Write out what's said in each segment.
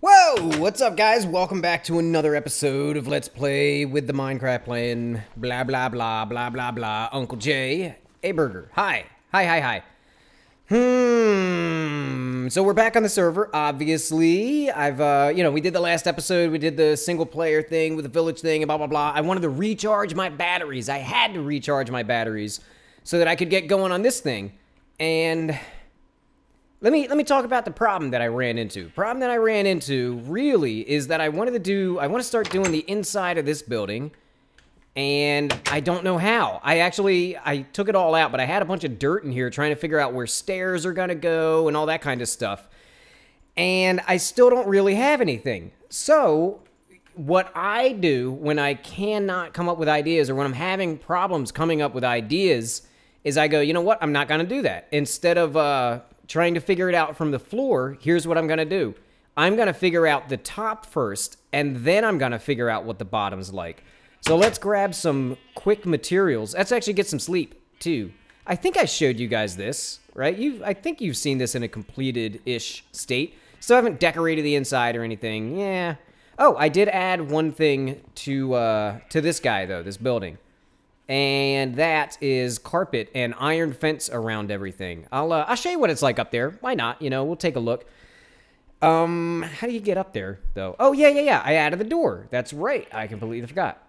Whoa! What's up, guys? Welcome back to another episode of Let's Play with the Minecraft playing blah blah blah blah blah blah. Uncle Jay, a burger. Hi. Hi. So we're back on the server, obviously. We did the last episode, we did the single player thing with the village thing and blah blah blah. I wanted to recharge my batteries. I had to recharge my batteries so that I could get going on this thing. And Let me talk about the problem that I ran into. Problem that I ran into really is that I want to start doing the inside of this building, and I don't know how. I took it all out, but I had a bunch of dirt in here trying to figure out where stairs are gonna go and all that kind of stuff. And I still don't really have anything. So what I do when I cannot come up with ideas, or when I'm having problems coming up with ideas, is I go, you know what? I'm not gonna do that. Instead of trying to figure it out from the floor, here's what I'm gonna do. I'm gonna figure out the top first, and then I'm gonna figure out what the bottom's like. So let's grab some quick materials. Let's actually get some sleep, too. I think I showed you guys this, right? I think you've seen this in a completed-ish state. Still haven't decorated the inside or anything. Yeah. Oh, I did add one thing to this guy, though, this building. And that is carpet and iron fence around everything. I'll show you what it's like up there. Why not? You know, we'll take a look. How do you get up there, though? Oh, yeah. I added the door. That's right. I completely forgot.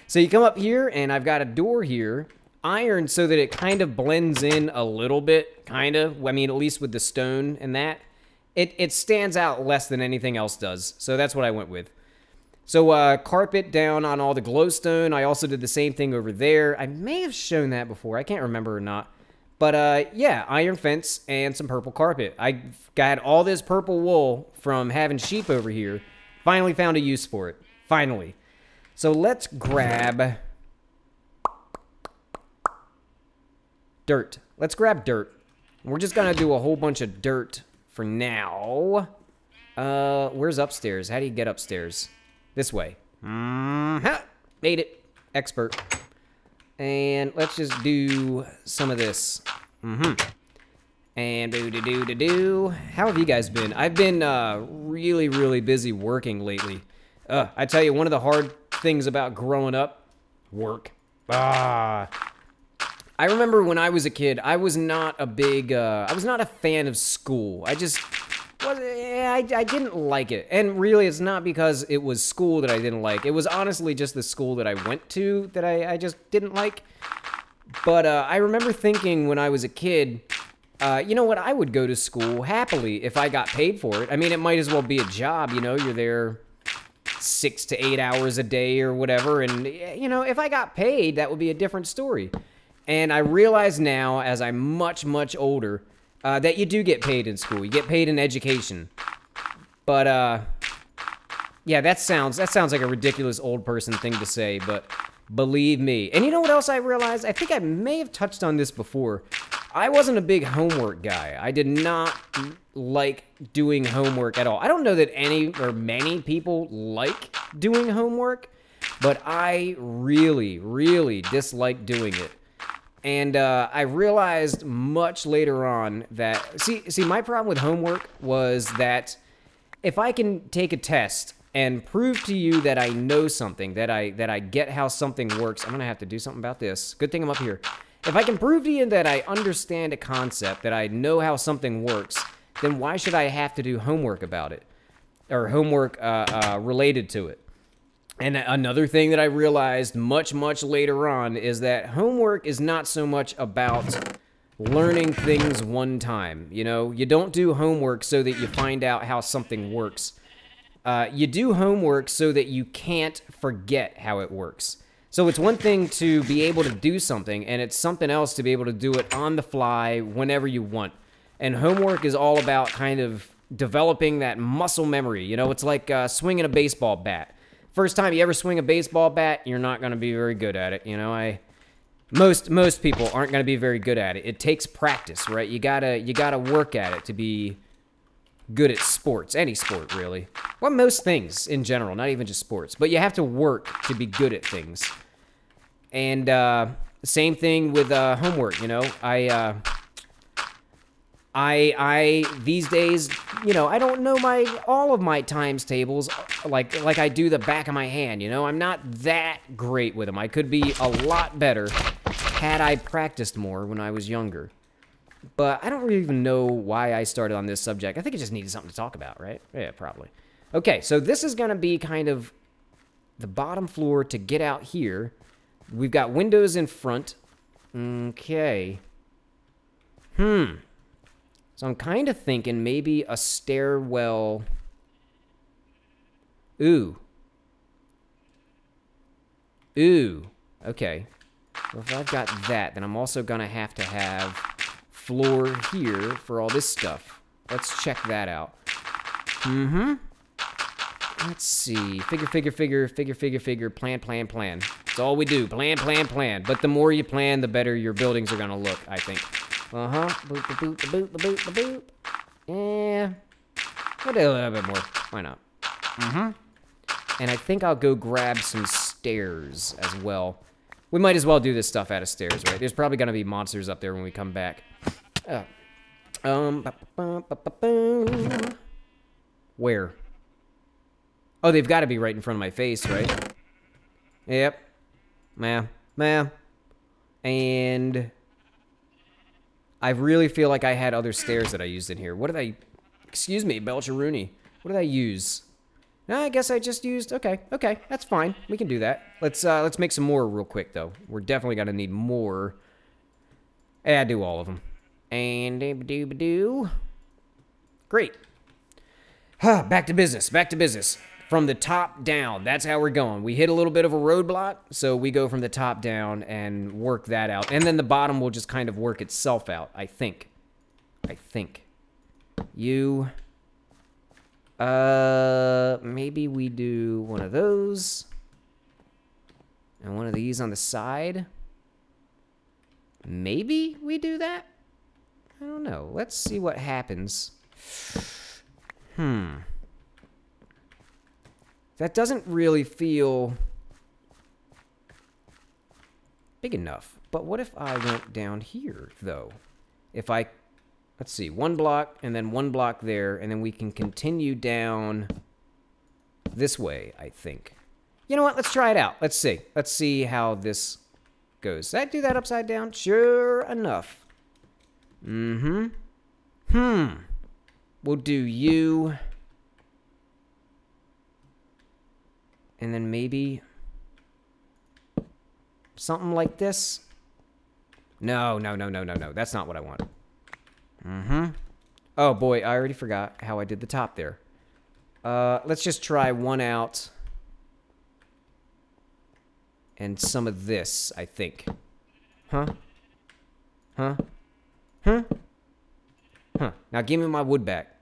So you come up here, and I've got a door here. Iron so that it kind of blends in a little bit, kind of. I mean, at least with the stone and that. It stands out less than anything else does. So that's what I went with. So, carpet down on all the glowstone. I also did the same thing over there. I may have shown that before. I can't remember or not. But, yeah, iron fence and some purple carpet. I got all this purple wool from having sheep over here. Finally found a use for it. Finally. So, let's grab dirt. Let's grab dirt. We're just gonna do a whole bunch of dirt for now. Where's upstairs? How do you get upstairs? This way. Made it. Expert. And let's just do some of this. And do. How have you guys been? I've been really, really busy working lately. I tell you, one of the hard things about growing up, work. I remember when I was a kid, I was not a fan of school. I didn't like it. And really, it's not because it was school that I didn't like. It was honestly just the school that I went to that I just didn't like. But I remember thinking when I was a kid, you know what, I would go to school happily if I got paid for it. I mean, it might as well be a job, you know, you're there 6 to 8 hours a day or whatever. And, you know, if I got paid, that would be a different story. And I realize now, as I'm much, much older, that you do get paid in school. You get paid in education. But, yeah, that sounds like a ridiculous old person thing to say, but believe me. And you know what else I realized? I think I may have touched on this before. I wasn't a big homework guy. I did not like doing homework at all. I don't know that many people like doing homework, but I really, really dislike doing it. And I realized much later on that, see, my problem with homework was that if I can take a test and prove to you that I know something, that I get how something works, I'm going to have to do something about this. Good thing I'm up here. If I can prove to you that I understand a concept, that I know how something works, then why should I have to do homework about it? Or homework related to it? And another thing that I realized much, much later on is that homework is not so much about learning things one time. You know, you don't do homework so that you find out how something works. You do homework so that you can't forget how it works. So it's one thing to be able to do something, and it's something else to be able to do it on the fly whenever you want. And homework is all about kind of developing that muscle memory. You know, it's like swinging a baseball bat. First time you ever swing a baseball bat, you're not going to be very good at it. You know, most people aren't going to be very good at it. It takes practice, right? You gotta work at it to be good at sports, any sport really. Well, most things in general, not even just sports. But you have to work to be good at things. And same thing with homework. You know, These days, you know, I don't know all of my times tables like I do the back of my hand, you know? I'm not that great with them. I could be a lot better had I practiced more when I was younger. But I don't really even know why I started on this subject. I think it just needed something to talk about, right? Yeah, probably. Okay, so this is going to be kind of the bottom floor to get out here. We've got windows in front. Okay. So I'm kind of thinking maybe a stairwell. Ooh. Okay. Well, if I've got that, then I'm also going to have floor here for all this stuff. Let's check that out. Let's see. Figure. Plan. That's all we do. Plan. But the more you plan, the better your buildings are going to look, I think. Boop. Yeah. We'll do a little bit more. Why not? And I think I'll go grab some stairs as well. We might as well do this stuff out of stairs, right? There's probably going to be monsters up there when we come back. Where? Oh, they've got to be right in front of my face, right? Yep. Ma'am. And I really feel like I had other stairs that I used in here. What did I... Excuse me, Belcheroony. What did I use? I guess I just used... Okay, that's fine. We can do that. Let's make some more real quick, though. We're definitely going to need more. I do all of them. And doo-ba-doo. Great. Back to business. From the top down. That's how we're going. We hit a little bit of a roadblock, so we go from the top down and work that out. And then the bottom will just kind of work itself out, I think. You... maybe we do one of those. And one of these on the side. Maybe we do that? I don't know. Let's see what happens. That doesn't really feel big enough. But what if I went down here, though? If I... Let's see. One block, and then one block there, and then we can continue down this way, I think. You know what? Let's try it out. Let's see. Let's see how this goes. Did I do that upside down? Sure enough. We'll do you. And then maybe something like this. No. That's not what I want. Oh, boy, I already forgot how I did the top there. Let's just try one out. And some of this, I think. Huh? Now give me my wood back.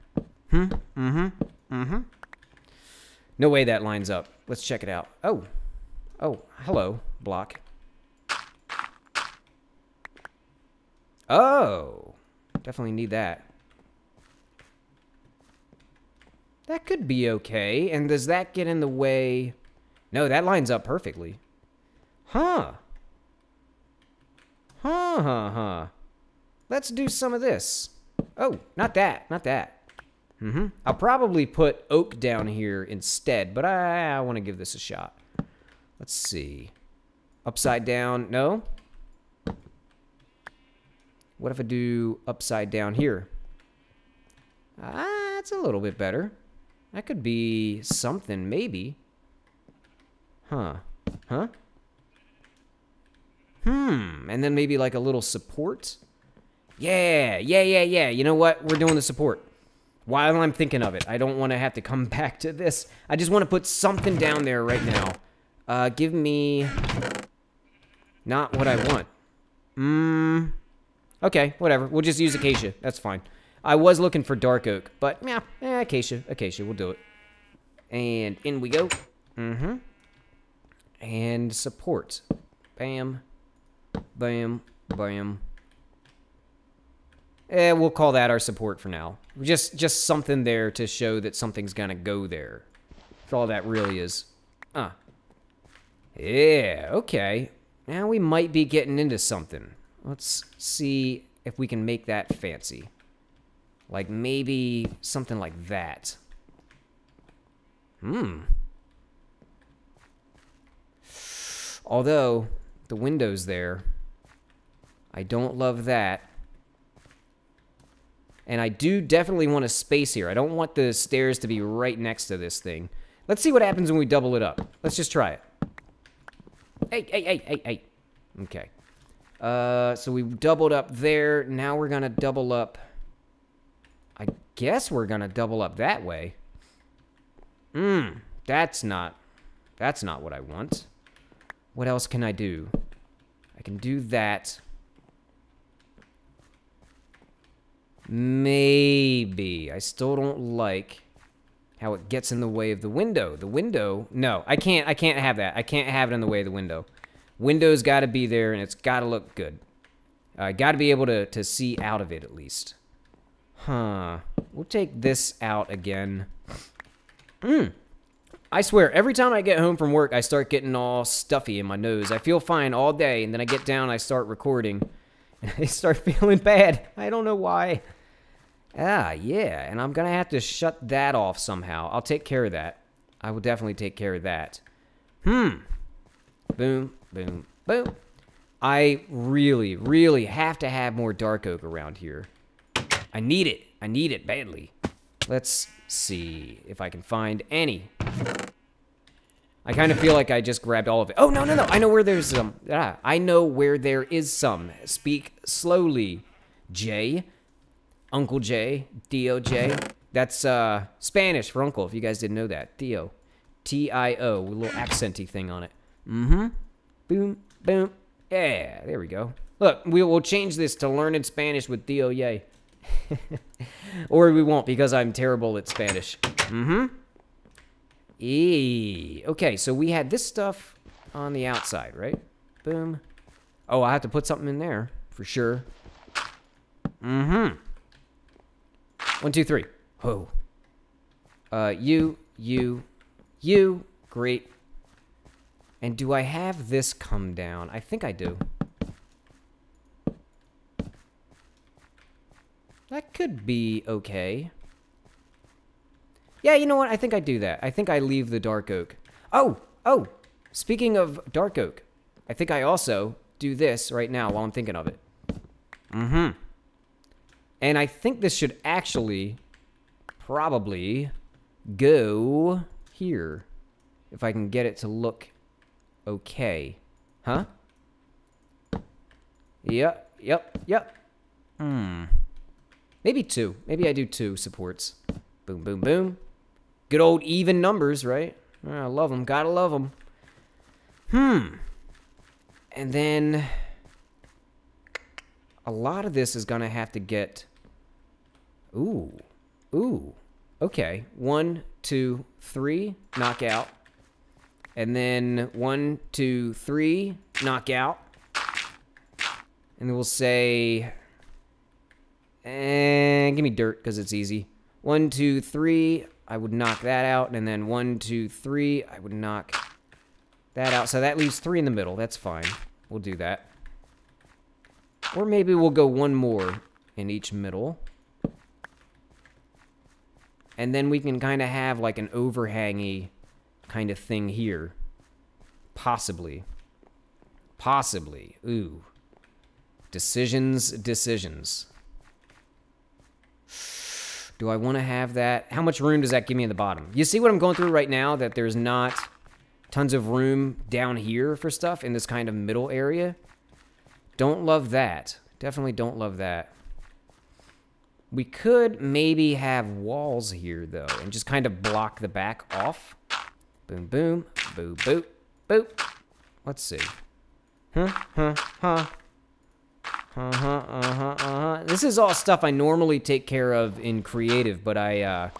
No way that lines up. Let's check it out. Oh, hello, block. Oh, definitely need that. That could be okay. And does that get in the way? No, that lines up perfectly. Let's do some of this. Oh, not that. I'll probably put oak down here instead, but I want to give this a shot. Let's see. Upside down, no? What if I do upside down here? That's a little bit better. That could be something, maybe. And then maybe like a little support? Yeah. You know what? We're doing the support. While I'm thinking of it, I don't want to have to come back to this. I just want to put something down there right now. Give me... Not what I want. Okay, whatever. We'll just use acacia. That's fine. I was looking for dark oak, but yeah, acacia. Acacia, we'll do it. And in we go. And support. Bam. Bam. We'll call that our support for now. Just something there to show that something's gonna go there. That's all that really is. Yeah, okay. Now we might be getting into something. Let's see if we can make that fancy. Like maybe something like that. Although, the window's there. I don't love that. And I do definitely want a space here. I don't want the stairs to be right next to this thing. Let's see what happens when we double it up. Let's just try it. Hey. Okay. So we doubled up there. Now we're going to double up. I guess we're going to double up that way. That's not what I want. What else can I do? I can do that. Maybe. I still don't like how it gets in the way of the window. The window, no, I can't have that. I can't have it in the way of the window. Window's got to be there, and it's got to look good. I got to be able to see out of it, at least. Huh. We'll take this out again. I swear, every time I get home from work, I start getting all stuffy in my nose. I feel fine all day, and then I get down, I start recording, and I start feeling bad. I don't know why. Ah, yeah, and I'm going to have to shut that off somehow. I'll take care of that. I will definitely take care of that. Boom, boom, boom. I really, really have to have more dark oak around here. I need it. I need it badly. Let's see if I can find any. I kind of feel like I just grabbed all of it. Oh, no. I know where there's some. I know where there is some. Speak slowly, Jay. Uncle J, D-O-J. That's Spanish for uncle, if you guys didn't know that. Theo. T-I-O, with a little accenty thing on it. Boom, boom. Yeah, there we go. Look, we'll change this to learning Spanish with D-O-J. Or we won't, because I'm terrible at Spanish. Okay, so we had this stuff on the outside, right? Boom. Oh, I have to put something in there, for sure. 1, 2, 3. Whoa. You. Great. And do I have this come down? I think I do. That could be okay. Yeah, you know what? I think I do that. I think I leave the dark oak. Oh! Speaking of dark oak, I think I also do this right now while I'm thinking of it. And I think this should actually probably go here. If I can get it to look okay. Huh? Yep. Maybe 2. Maybe I do 2 supports. Boom, boom, boom. Good old even numbers, right? I love them. Gotta love them. And then a lot of this is gonna have to get... Ooh. Okay. 1, 2, 3, knockout. And then 1, 2, 3, knockout. And then we'll say... give me dirt, because it's easy. 1, 2, 3, I would knock that out. And then 1, 2, 3, I would knock that out. So that leaves 3 in the middle. That's fine. We'll do that. Or maybe we'll go 1 more in each middle. And then we can kind of have like an overhangy kind of thing here. Possibly. Ooh. Decisions. Do I want to have that? How much room does that give me in the bottom? You see what I'm going through right now? That there's not tons of room down here for stuff in this kind of middle area. Don't love that. Definitely don't love that. We could maybe have walls here, though, and just kind of block the back off. Boom, boom, boo, boop, boop. Let's see. This is all stuff I normally take care of in creative, but I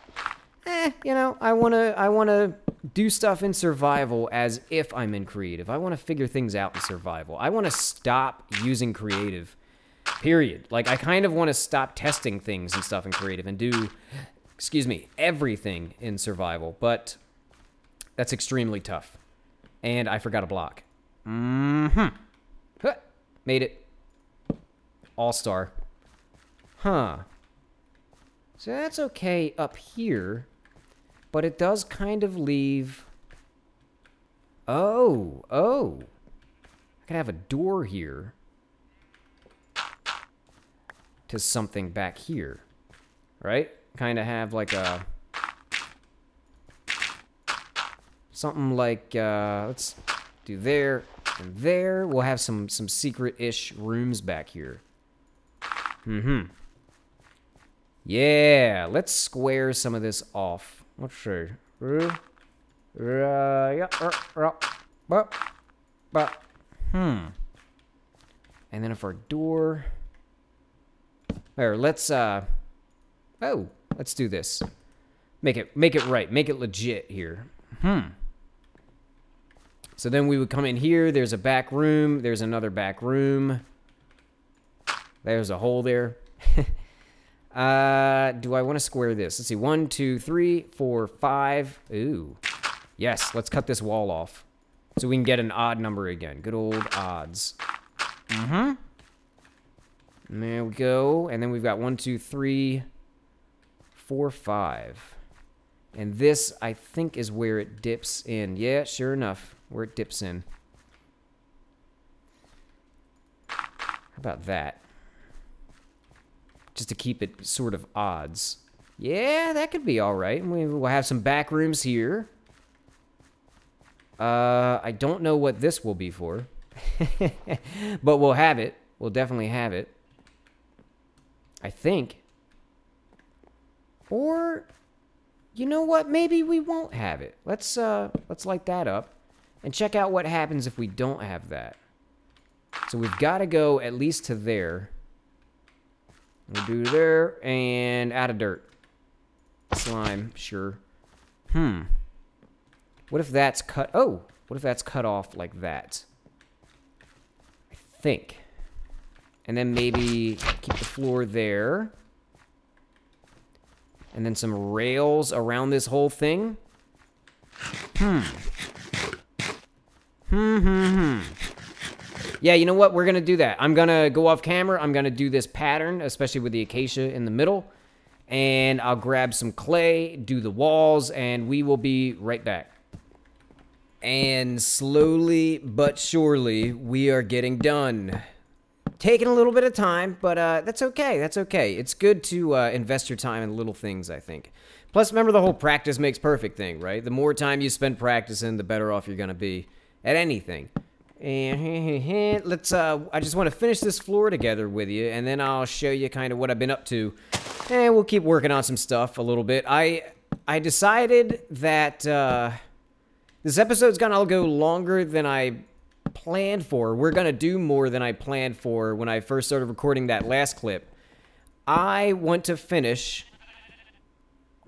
wanna do stuff in survival as if I'm in creative. I wanna figure things out in survival. I wanna stop using creative, period. Like, I kind of wanna stop testing things and stuff in creative and do, everything in survival, but that's extremely tough. And I forgot a block. Made it. All-star. So that's okay up here, but it does kind of leave... Oh, oh. I could have a door here to something back here, right? Kind of have like a... Something like, let's do there and there. We'll have some secret-ish rooms back here. Mm-hmm. Yeah, let's square some of this off. Let's see. And then if our door... There, let's, oh, let's do this. Make it right. Make it legit here. So then we would come in here. There's a back room. There's another back room. There's a hole there. Do I want to square this? Let's see. 1, 2, 3, 4, 5. Ooh. Yes, let's cut this wall off. So we can get an odd number again. Good old odds. And there we go. And then we've got 1, 2, 3, 4, 5. And this, I think, is where it dips in. Yeah, sure enough. Where it dips in. How about that? Just to keep it sort of odds. Yeah, that could be all right. We'll have some back rooms here. I don't know what this will be for. But we'll have it. We'll definitely have it. I think. Or, you know what? Maybe we won't have it. Let's light that up. And check out what happens if we don't have that. So we've got to go at least to there. We'll do there and out of dirt. Slime, sure. What if that's cut? Oh, what if that's cut off like that? I think. And then maybe keep the floor there. And then some rails around this whole thing. Yeah, you know what? We're going to do that. I'm going to go off camera. I'm going to do this pattern, especially with the acacia in the middle. And I'll grab some clay, do the walls, and we will be right back. And slowly but surely, we are getting done. Taking a little bit of time, but that's okay. That's okay. It's good to invest your time in little things, I think. Plus, remember the whole practice makes perfect thing, right? The more time you spend practicing, the better off you're going to be at anything. And let's, I just want to finish this floor together with you, and then I'll show you kind of what I've been up to. And we'll keep working on some stuff a little bit. I decided that this episode's gonna go longer than I planned for. We're gonna do more than I planned for when I first started recording that last clip. I want to finish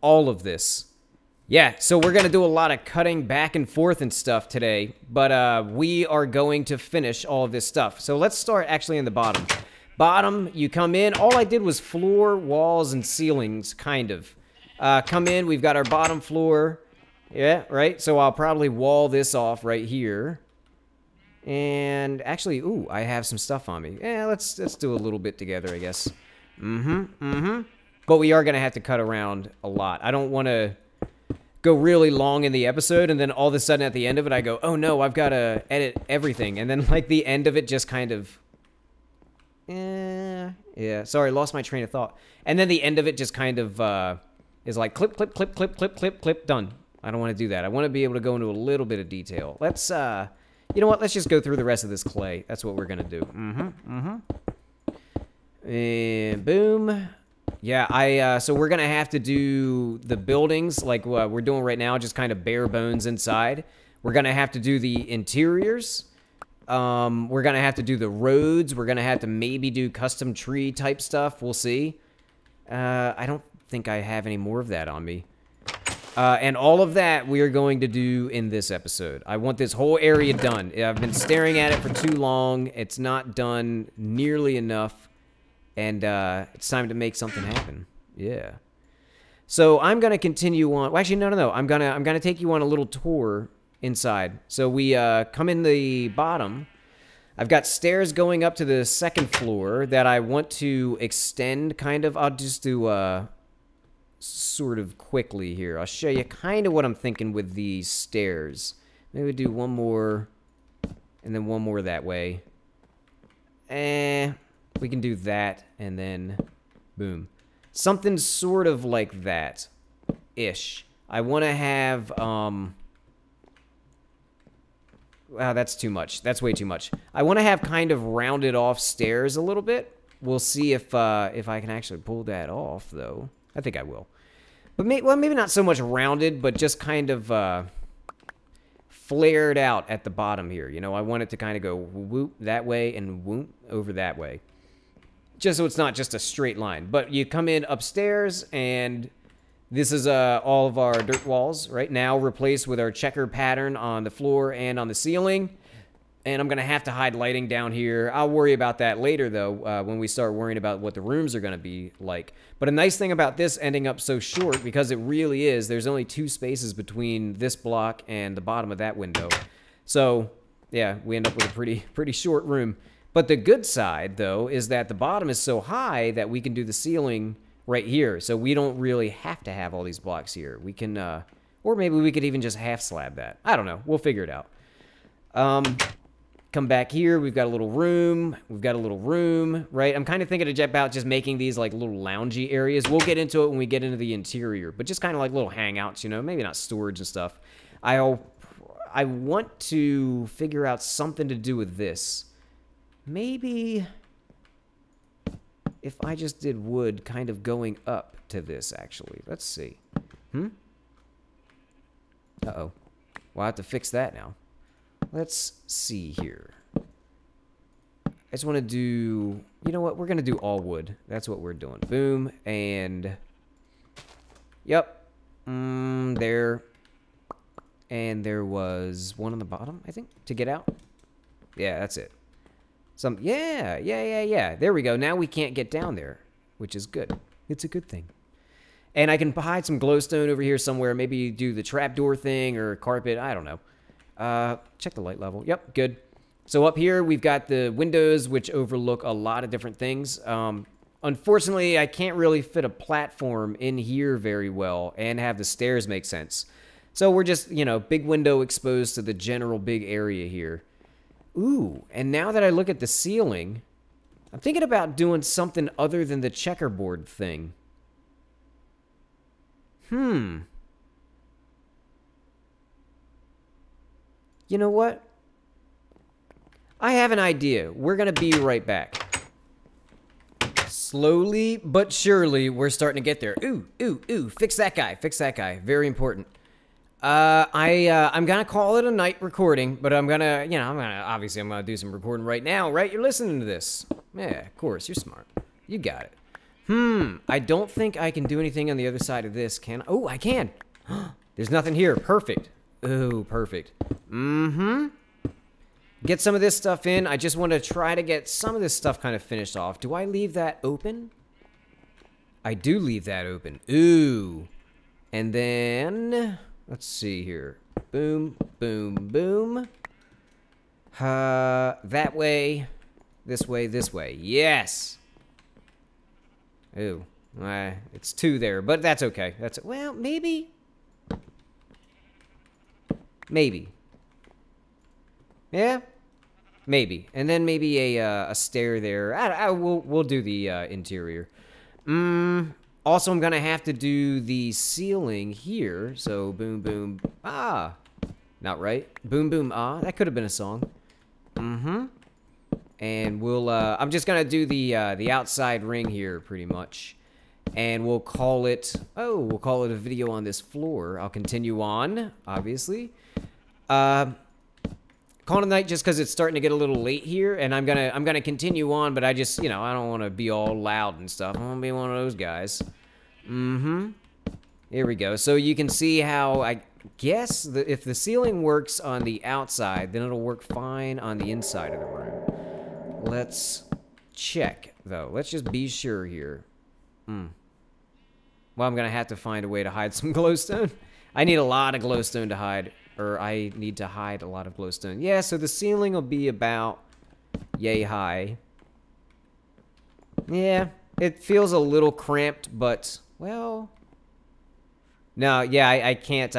all of this. Yeah, so we're going to do a lot of cutting back and forth and stuff today, but we are going to finish all of this stuff. So let's start actually in the bottom. Bottom, you come in. All I did was floor, walls, and ceilings, kind of. Come in, we've got our bottom floor. Yeah, right? So I'll probably wall this off right here. And actually, ooh, I have some stuff on me. Yeah, let's do a little bit together, I guess. But we are going to have to cut around a lot. I don't want to go really long in the episode, and then all of a sudden at the end of it, I go, oh no, I've got to edit everything. And then, like, the end of it just kind of... yeah, sorry, lost my train of thought. And then the end of it just kind of is like clip, clip, clip, clip, clip, clip, clip, done. I don't want to do that. I want to be able to go into a little bit of detail. Let's, you know what? Let's just go through the rest of this clay. That's what we're going to do. And boom. Yeah, so we're going to have to do the buildings like we're doing right now, just kind of bare bones inside. We're going to have to do the interiors. We're going to have to do the roads. We're going to have to maybe do custom tree type stuff. We'll see. I don't think I have any more of that on me. And all of that we are going to do in this episode. I want this whole area done. I've been staring at it for too long. It's not done nearly enough. And it's time to make something happen. Yeah. So I'm gonna continue on. Well, actually, no. I'm gonna take you on a little tour inside. So we come in the bottom. I've got stairs going up to the second floor that I want to extend. Kind of. I'll just do sort of quickly here. I'll show you kind of what I'm thinking with these stairs. Maybe do one more, and then one more that way. We can do that, and then boom. Something sort of like that-ish. I want to have, wow, that's too much. That's way too much. I want to have kind of rounded off stairs a little bit. We'll see if I can actually pull that off, though. I think I will. But maybe not so much rounded, but just kind of flared out at the bottom here. You know, I want it to kind of go whoop that way and whoop over that way. Just so it's not just a straight line. But you come in upstairs, and this is all of our dirt walls right now replaced with our checker pattern on the floor and on the ceiling. And I'm going to have to hide lighting down here. I'll worry about that later, though, when we start worrying about what the rooms are going to be like. But a nice thing about this ending up so short, because it really is, there's only 2 spaces between this block and the bottom of that window. So, yeah, we end up with a pretty short room. But the good side, though, is that the bottom is so high that we can do the ceiling right here. So we don't really have to have all these blocks here. We can, or maybe we could even just half slab that. I don't know. We'll figure it out. Come back here. We've got a little room. We've got a little room, right? I'm kind of thinking about just making these like little loungy areas. We'll get into it when we get into the interior, but just kind of like little hangouts, you know, maybe not storage and stuff. I want to figure out something to do with this. Maybe if I just did wood kind of going up to this, actually. Let's see. Uh-oh. Well, I have to fix that now. Let's see here. I just want to do... You know what? We're going to do all wood. That's what we're doing. Boom. And... Yep. There. And there was one on the bottom, I think, to get out. Yeah, that's it. Yeah. There we go. Now we can't get down there, which is good. It's a good thing. And I can hide some glowstone over here somewhere. Maybe do the trapdoor thing or carpet. I don't know. Check the light level. Yep, good. So up here, we've got the windows, which overlook a lot of different things. Unfortunately, I can't really fit a platform in here very well and have the stairs make sense. So we're just, you know, big window exposed to the general big area here. Ooh, and now that I look at the ceiling, I'm thinking about doing something other than the checkerboard thing. You know what? I have an idea. We're going to be right back. Slowly but surely, we're starting to get there. Ooh. Fix that guy. Fix that guy. Very important. I'm going to call it a night recording, but I'm going to, you know, obviously I'm going to do some recording right now, right? You're listening to this. Yeah, of course. You're smart. You got it. I don't think I can do anything on the other side of this, can I? Oh, I can. There's nothing here. Perfect. Ooh, perfect. Get some of this stuff in. I just want to try to get some of this stuff kind of finished off. Do I leave that open? I do leave that open. Ooh. And then, let's see here. Boom, boom, boom. That way, this way, this way. Yes. Ooh. It's 2 there, but that's okay. Well, maybe. Maybe. Yeah? Maybe. And then maybe a stair there. We'll do the interior. Also, I'm going to have to do the ceiling here. So, boom, boom, ah. Not right. Boom, boom, ah. That could have been a song. And we'll, I'm just going to do the outside ring here, pretty much. And we'll call it, we'll call it a video on this floor. I'll continue on, obviously. Call it a night just because it's starting to get a little late here, and I'm gonna continue on, but I just, you know, I don't want to be all loud and stuff. I don't want to be one of those guys. Here we go. So you can see how, I guess, if the ceiling works on the outside, then it'll work fine on the inside of the room. Let's check, though. Let's just be sure here. Well, I'm gonna have to find a way to hide some glowstone. I need a lot of glowstone to hide. Or I need to hide a lot of glowstone. Yeah, so the ceiling will be about yay high. Yeah, it feels a little cramped, but, well, No, yeah, I can't,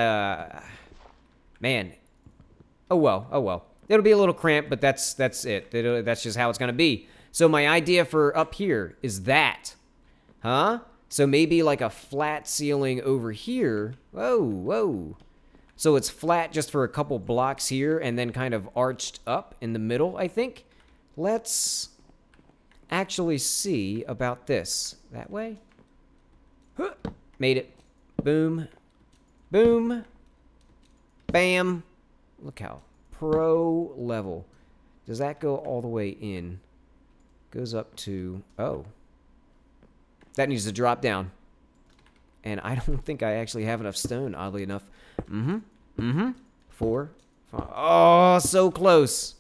man. Oh well, oh well. It'll be a little cramped, but that's it. That's just how it's gonna be. So my idea for up here is that, huh? So maybe like a flat ceiling over here. Whoa, whoa. So it's flat just for a couple blocks here and then kind of arched up in the middle, I think. Let's actually see about this. That way. Huh. Made it. Boom. Boom. Bam. Look how pro level. Does that go all the way in? Goes up to... Oh. That needs to drop down. And I don't think I actually have enough stone, oddly enough. Mm-hmm. Mm-hmm. 4, 5. Oh, so close.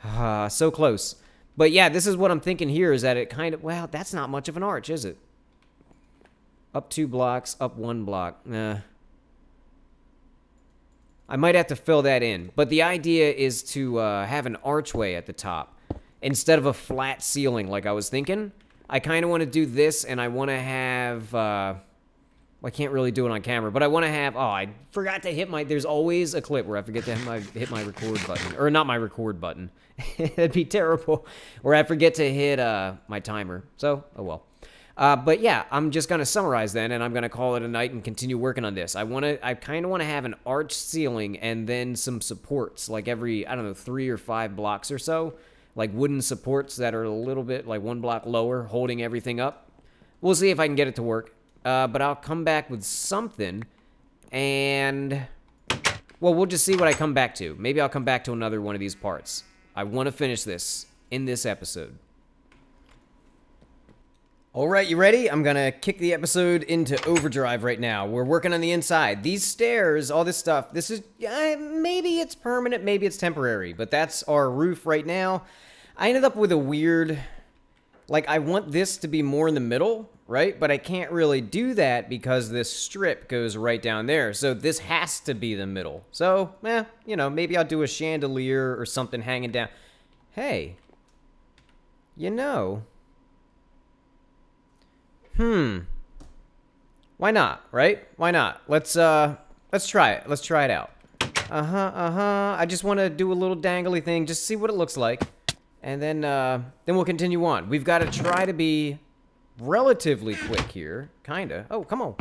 Ah, so close. But yeah, this is what I'm thinking here is that it kind of... Well, that's not much of an arch, is it? Up 2 blocks, up 1 block. Nah. I might have to fill that in. But the idea is to have an archway at the top. Instead of a flat ceiling like I was thinking. I kind of want to do this, and I want to have... well, I can't really do it on camera, but I want to have... Oh, I forgot to hit my... There's always a clip where I forget to hit my record button. Or not my record button. That'd be terrible. Or I forget to hit my timer. So, oh well. But yeah, I'm just going to summarize then, and I'm going to call it a night and continue working on this. I kind of want to have an arched ceiling and then some supports, like every, I don't know, 3 or 5 blocks or so. Like wooden supports that are a little bit, like 1 block lower, holding everything up. We'll see if I can get it to work. But I'll come back with something, and... Well, we'll just see what I come back to. Maybe I'll come back to another one of these parts. I want to finish this in this episode. Alright, you ready? I'm gonna kick the episode into overdrive right now. We're working on the inside. These stairs, all this stuff, this is... maybe it's permanent, maybe it's temporary, but that's our roof right now. I ended up with a weird... Like, I want this to be more in the middle, right? But I can't really do that because this strip goes right down there. So this has to be the middle. So, you know, maybe I'll do a chandelier or something hanging down. Hey. You know... Why not, right? Why not? Let's try it. Let's try it out. I just want to do a little dangly thing, just see what it looks like. And then we'll continue on. We've got to try to be relatively quick here. Kinda. Oh, come on.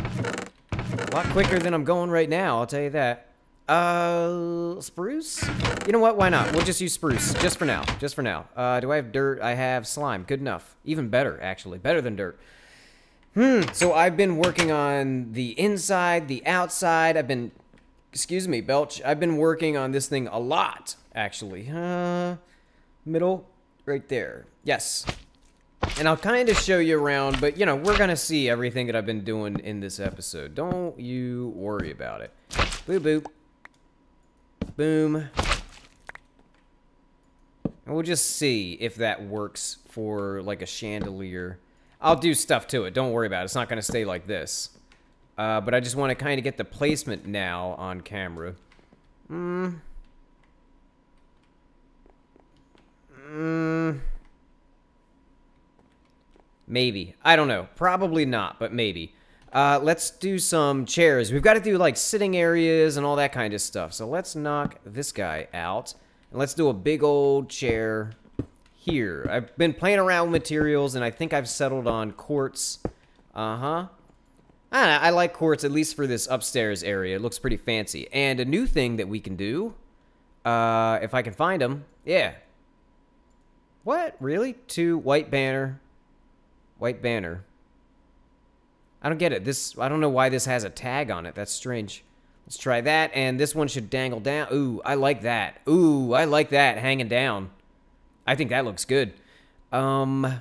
A lot quicker than I'm going right now, I'll tell you that. Spruce? You know what? Why not? We'll just use spruce. Just for now. Just for now. Do I have dirt? I have slime. Good enough. Even better, actually. Better than dirt. So I've been working on the inside, the outside. I've been... Excuse me, Belch. I've been working on this thing a lot, actually. Middle, right there. Yes. And I'll kind of show you around, but, you know, we're going to see everything that I've been doing in this episode. Don't you worry about it. Boop, boop. Boom. And we'll just see if that works for, like, a chandelier. I'll do stuff to it. Don't worry about it. It's not going to stay like this. But I just want to kind of get the placement now on camera. Maybe. I don't know. Probably not, but maybe. Let's do some chairs. We've got to do, like, sitting areas and all that kind of stuff. So let's knock this guy out. And let's do a big old chair here. I've been playing around with materials, and I think I've settled on quartz. I like quartz, at least for this upstairs area. It looks pretty fancy. And a new thing that we can do, if I can find them. Yeah. What? Really? 2 white banner. White banner. I don't get it. I don't know why this has a tag on it. That's strange. Let's try that, and this one should dangle down. Ooh, I like that. Ooh, I like that hanging down. I think that looks good. Iron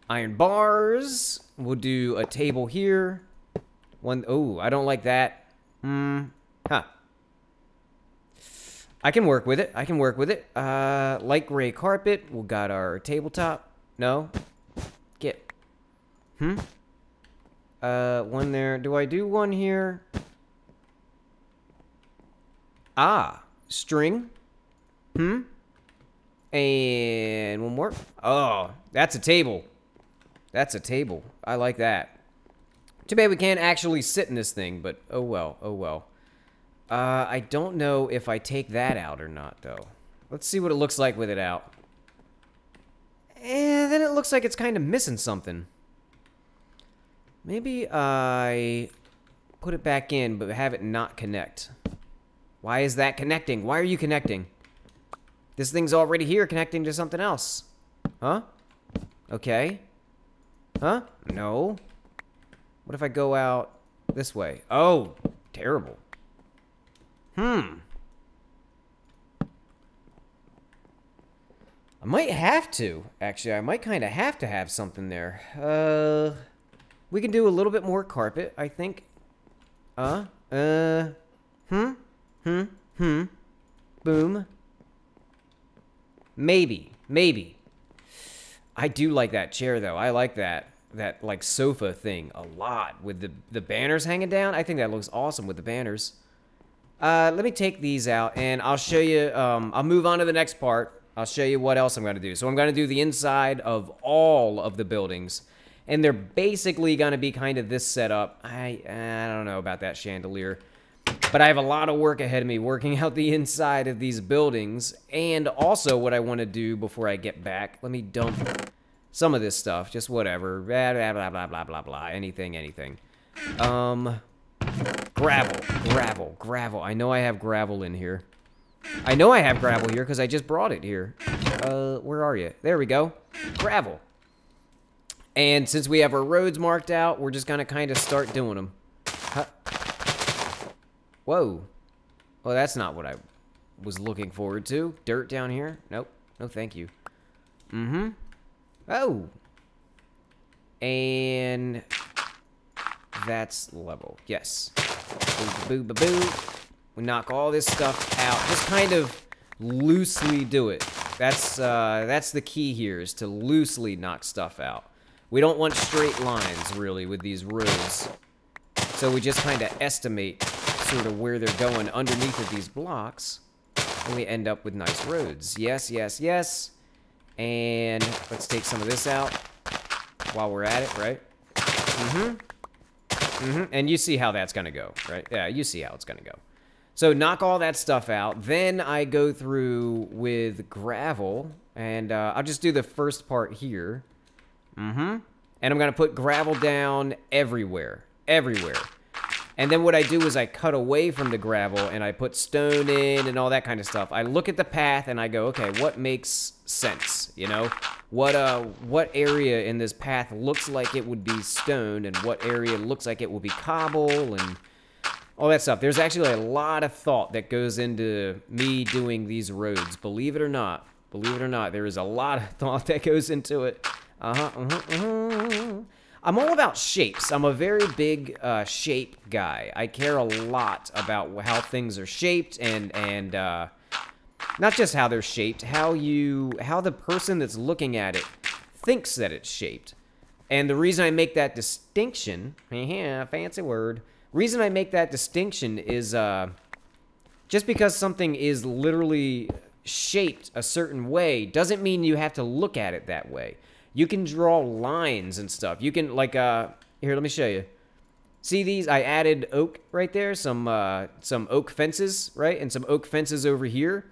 bars. We'll do a table here. Oh, I don't like that. I can work with it. I can work with it. Light gray carpet. We got our tabletop. No. Get. One there. Do I do one here? String. And one more. Oh, that's a table. That's a table. I like that. Too bad we can't actually sit in this thing, but oh well, oh well. I don't know if I take that out or not, though. Let's see what it looks like with it out. Then it looks like it's kind of missing something. Maybe I put it back in, but have it not connect. Why is that connecting? Why are you connecting? This thing's already here connecting to something else. Huh? Okay. Huh? No. What if I go out this way? Oh, terrible. I might have to. Actually, I might kind of have to have something there. We can do a little bit more carpet, I think. Boom. Maybe. I do like that chair, though. I like that like sofa thing a lot with the banners hanging down. I think that looks awesome with the banners. Let me take these out and I'll show you. I'll move on to the next part. I'll show you what else I'm going to do. So I'm going to do the inside of all of the buildings, and they're basically going to be kind of this setup. I don't know about that chandelier, but I have a lot of work ahead of me working out the inside of these buildings, and also what I want to do before I get back. Let me dump some of this stuff, just whatever. Blah, blah, blah, blah, blah, blah, blah. Anything. Gravel. I know I have gravel in here. I know I have gravel here because I just brought it here. Where are you? There we go. Gravel. And since we have our roads marked out, we're just going to kind of start doing them. Huh. Whoa. Well, that's not what I was looking forward to. Dirt down here? Nope. No, thank you. Oh. And that's level. Yes. Boo. We knock all this stuff out. Just kind of loosely do it. That's the key here, is to loosely knock stuff out. We don't want straight lines, really, with these roads. So we just kind of estimate sort of where they're going underneath of these blocks. And we end up with nice roads. Yes. And let's take some of this out while we're at it, right? And you see how that's going to go, right? Yeah, you see how it's going to go. So knock all that stuff out. Then I go through with gravel. And I'll just do the first part here. And I'm going to put gravel down everywhere. And then what I do is I cut away from the gravel and I put stone in and all that kind of stuff. I look at the path and I go, okay, what makes sense? You know, what area in this path looks like it would be stone, and what area looks like it will be cobble, and all that stuff. There's actually a lot of thought that goes into me doing these roads. Believe it or not, there is a lot of thought that goes into it. I'm all about shapes. I'm a very big shape guy. I care a lot about how things are shaped, and not just how they're shaped, how the person that's looking at it thinks that it's shaped. And the reason I make that distinction, fancy word. Reason I make that distinction is just because something is literally shaped a certain way doesn't mean you have to look at it that way. You can draw lines and stuff. You can, like, here, let me show you. See these? I added oak right there, some oak fences, right? And some oak fences over here.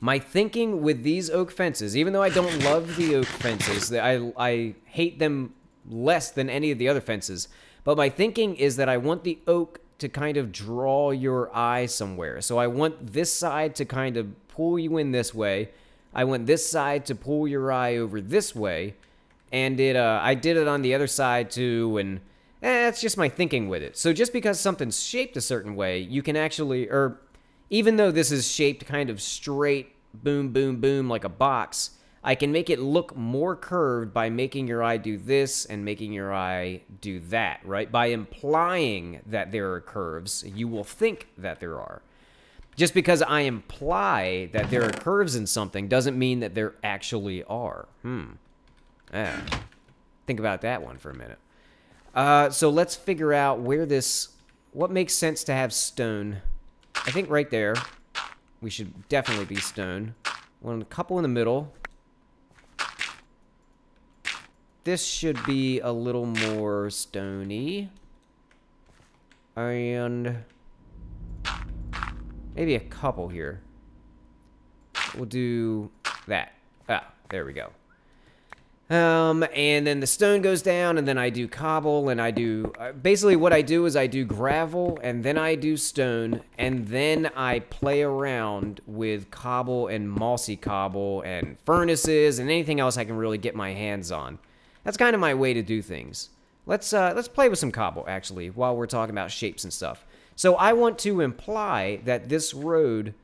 My thinking with these oak fences, even though I don't love the oak fences, I hate them less than any of the other fences, but my thinking is that I want the oak to kind of draw your eye somewhere. So I want this side to kind of pull you in this way. I want this side to pull your eye over this way, and I did it on the other side too, and that's just my thinking with it. So just because something's shaped a certain way, you can actually, or even though this is shaped kind of straight, boom, like a box, I can make it look more curved by making your eye do this and making your eye do that, right? By implying that there are curves, you will think that there are. Just because I imply that there are curves in something doesn't mean that there actually are. Think about that one for a minute. So let's figure out what makes sense to have stone. I think right there, we should definitely be stone. A couple in the middle. this should be a little more stony. And maybe a couple here. We'll do that. Ah, there we go. And then the stone goes down, and then I do cobble, and I do... basically, what I do is I do gravel, and then I do stone, and then I play around with cobble and mossy cobble and furnaces and anything else I can really get my hands on. That's kind of my way to do things. Let's play with some cobble, actually, while we're talking about shapes and stuff. So I want to imply that this road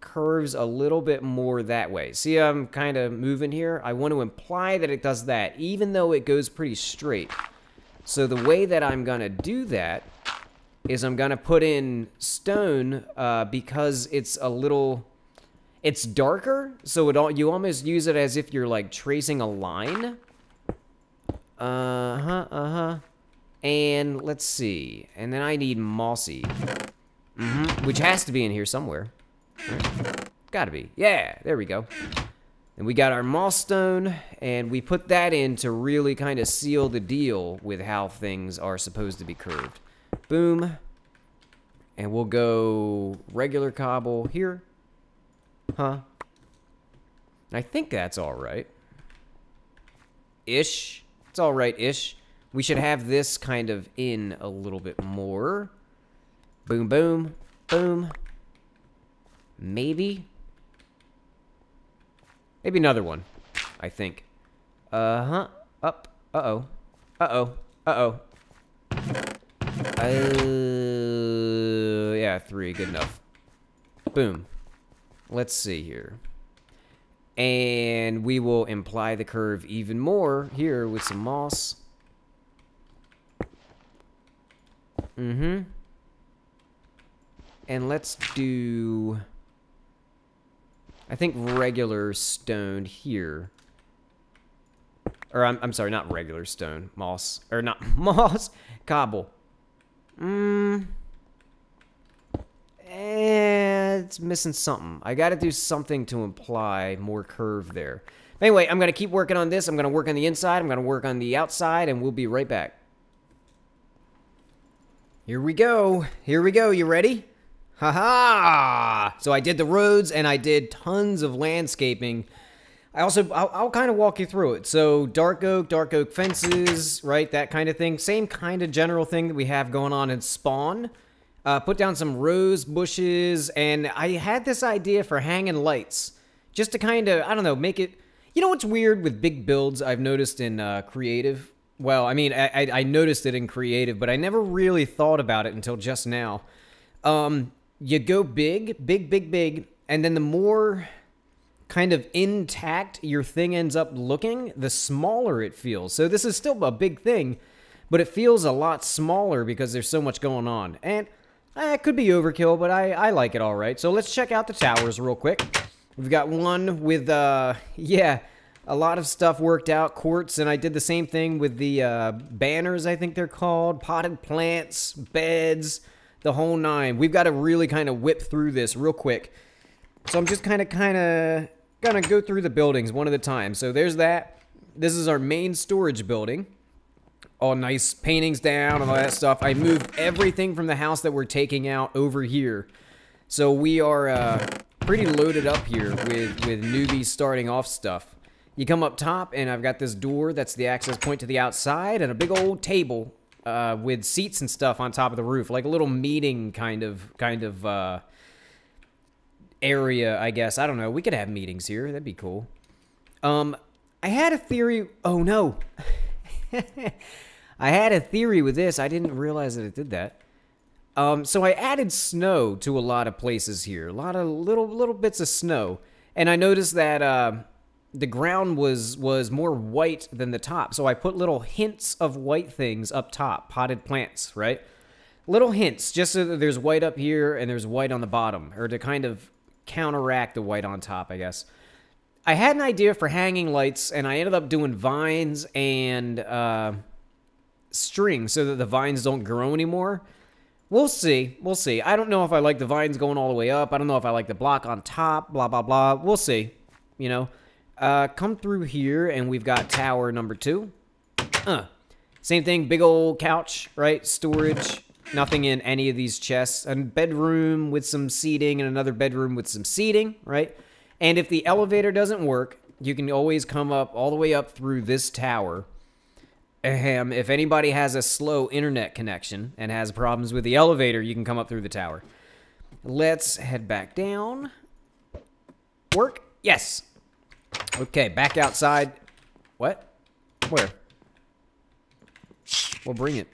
curves a little bit more that way. See, I'm kind of moving here. I want to imply that it does that, even though it goes pretty straight. So the way that I'm going to do that is I'm going to put in stone because it's a little... It's darker, so you almost use it as if you're, like, tracing a line. And let's see. And then I need mossy. Which has to be in here somewhere. Right. Gotta be. Yeah, there we go. And we got our moss stone, and we put that in to really kind of seal the deal with how things are supposed to be curved. Boom. And we'll go regular cobble here. Huh. I think that's all right. Ish. It's all right-ish. We should have this kind of in a little bit more. Boom, boom, boom. Maybe. Maybe another one, I think. Up. Uh-oh. Uh-oh. Uh-oh. Yeah, 3. Good enough. Boom. Let's see here. And we will imply the curve even more here with some moss. And let's do... I think regular stone here. Or I'm sorry, not regular stone. Moss. Or not moss. Cobble. It's missing something. I gotta do something to imply more curve there. Anyway, I'm gonna keep working on this. I'm gonna work on the inside. I'm gonna work on the outside, and we'll be right back. Here we go. Here we go. You ready? Haha! So I did the roads, and I did tons of landscaping. I'll kind of walk you through it. So dark oak fences, right? That kind of thing. Same kind of general thing that we have going on in Spawn. Put down some rose bushes, and I had this idea for hanging lights. Just to kind of, I don't know, make it... You know what's weird with big builds I've noticed in creative? Well, I mean, I noticed it in creative, but I never really thought about it until just now. You go big, and then the more kind of intact your thing ends up looking, the smaller it feels. So this is still a big thing, but it feels a lot smaller because there's so much going on. And it could be overkill, but I like it all right. So let's check out the towers real quick. We've got one with, yeah, a lot of stuff worked out, quartz, and I did the same thing with the banners, I think they're called, potted plants, beds, the whole nine. We've got to really kind of whip through this real quick. So I'm just kind of gonna go through the buildings one at a time. So there's that. This is our main storage building. All nice paintings down and all that stuff. I moved everything from the house that we're taking out over here. So we are pretty loaded up here with newbies starting off stuff. You come up top, and I've got this door that's the access point to the outside, and a big old table with seats and stuff on top of the roof, like a little meeting kind of area, I guess. I don't know. We could have meetings here. That'd be cool. I had a theory. Oh no. I had a theory with this. I didn't realize that it did that. So I added snow to a lot of places here. A lot of little bits of snow. And I noticed that the ground was more white than the top. So I put little hints of white things up top. Potted plants, right? Little hints, just so that there's white up here and there's white on the bottom. Or to kind of counteract the white on top, I guess. I had an idea for hanging lights, and I ended up doing vines and string so that the vines don't grow anymore. We'll see. We'll see. I don't know if I like the vines going all the way up. I don't know if I like the block on top, blah, blah, blah. We'll see, you know. Come through here, and we've got tower number 2. Same thing, big old couch, right? Storage. Nothing in any of these chests. A bedroom with some seating and another bedroom with some seating, right? And if the elevator doesn't work, you can always come up all the way up through this tower. If anybody has a slow internet connection and has problems with the elevator, you can come up through the tower. Let's head back down. Work? Yes. Okay, back outside. What? Where? We'll bring it.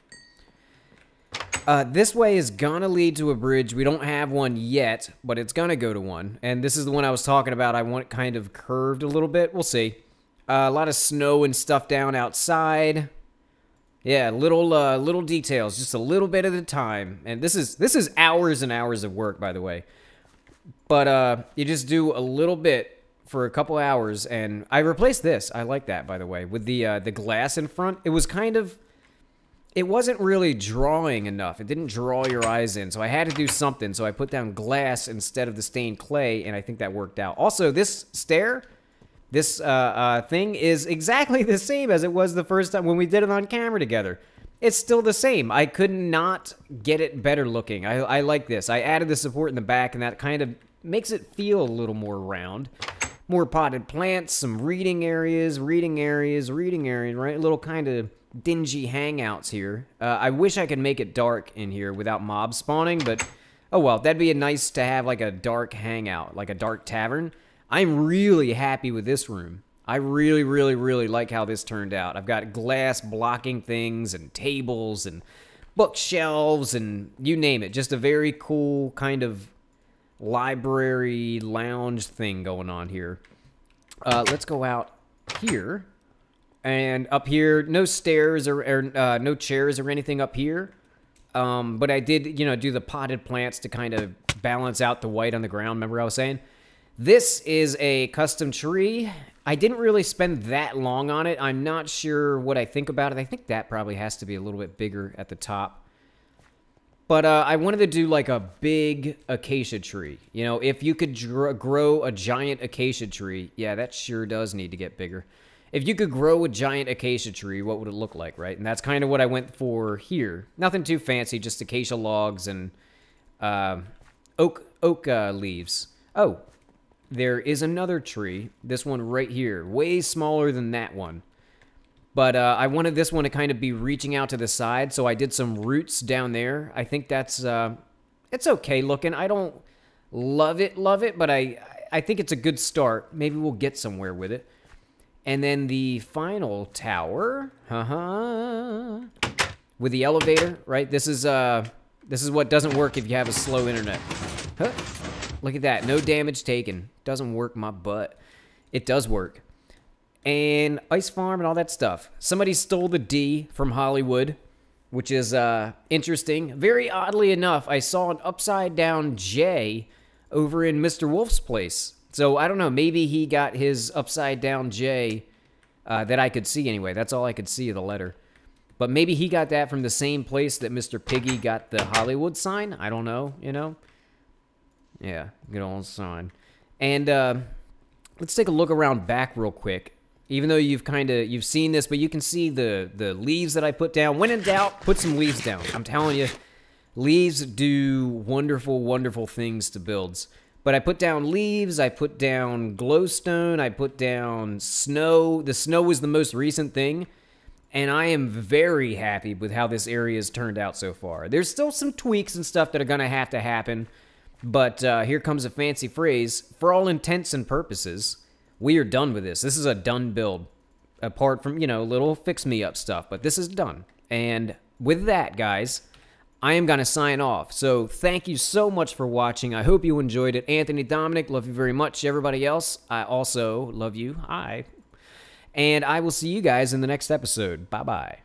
This way is gonna lead to a bridge. We don't have one yet, but it's gonna go to one. And this is the one I was talking about. I want it kind of curved a little bit. We'll see. A lot of snow and stuff down outside. Yeah, little details, just a little bit at a time. And this is hours and hours of work, by the way. But you just do a little bit for a couple hours, and I replaced this. I like that, by the way, with the glass in front. It was kind of, it wasn't really drawing enough. It didn't draw your eyes in, so I had to do something. So I put down glass instead of the stained clay, and I think that worked out. Also, this stair, this thing is exactly the same as it was the first time when we did it on camera together. It's still the same. I could not get it better looking. I like this. I added the support in the back, and that kind of makes it feel a little more round. More potted plants, some reading areas, right? A little kind of dingy hangouts here. I wish I could make it dark in here without mobs spawning, but oh well. That'd be nice to have like a dark hangout, like a dark tavern. I'm really happy with this room. I really, really, really like how this turned out. I've got glass blocking things and tables and bookshelves and you name it. Just a very cool kind of library lounge thing going on here. Let's go out here. And up here, no stairs or no chairs or anything up here. But I did, do the potted plants to kind of balance out the white on the ground. Remember I was saying? This is a custom tree. I didn't really spend that long on it. I'm not sure what I think about it. I think that probably has to be a little bit bigger at the top. But I wanted to do like a big acacia tree. If you could grow a giant acacia tree, yeah, that sure does need to get bigger. If you could grow a giant acacia tree, what would it look like, right? And that's kind of what I went for here. Nothing too fancy, just acacia logs and oak leaves. Oh, there is another tree. This one right here, way smaller than that one. But I wanted this one to kind of be reaching out to the side, so I did some roots down there. I think that's, it's okay looking. I don't love it, but I think it's a good start. Maybe we'll get somewhere with it. And then the final tower, with the elevator, right? This is what doesn't work if you have a slow internet. Huh? Look at that, no damage taken. Doesn't work my butt. It does work. And ice farm and all that stuff. Somebody stole the D from Hollywood, which is interesting. Very oddly enough, I saw an upside down J over in Mr. Wolf's place. So I don't know, maybe he got his upside down J that I could see anyway. That's all I could see of the letter. But maybe he got that from the same place that Mr. Piggy got the Hollywood sign. I don't know, Yeah, good old sign. And let's take a look around back real quick. Even though you've seen this, but you can see the leaves that I put down. When in doubt, put some leaves down. I'm telling you, leaves do wonderful, wonderful things to builds. But I put down leaves, I put down glowstone, I put down snow. The snow was the most recent thing. And I am very happy with how this area has turned out so far. There's still some tweaks and stuff that are going to happen. But here comes a fancy phrase. For all intents and purposes, we are done with this. This is a done build. Apart from, little fix-me-up stuff. But this is done. And with that, guys, I am going to sign off. So thank you so much for watching. I hope you enjoyed it. Anthony, Dominic, love you very much. Everybody else, I also love you. Hi. And I will see you guys in the next episode. Bye-bye.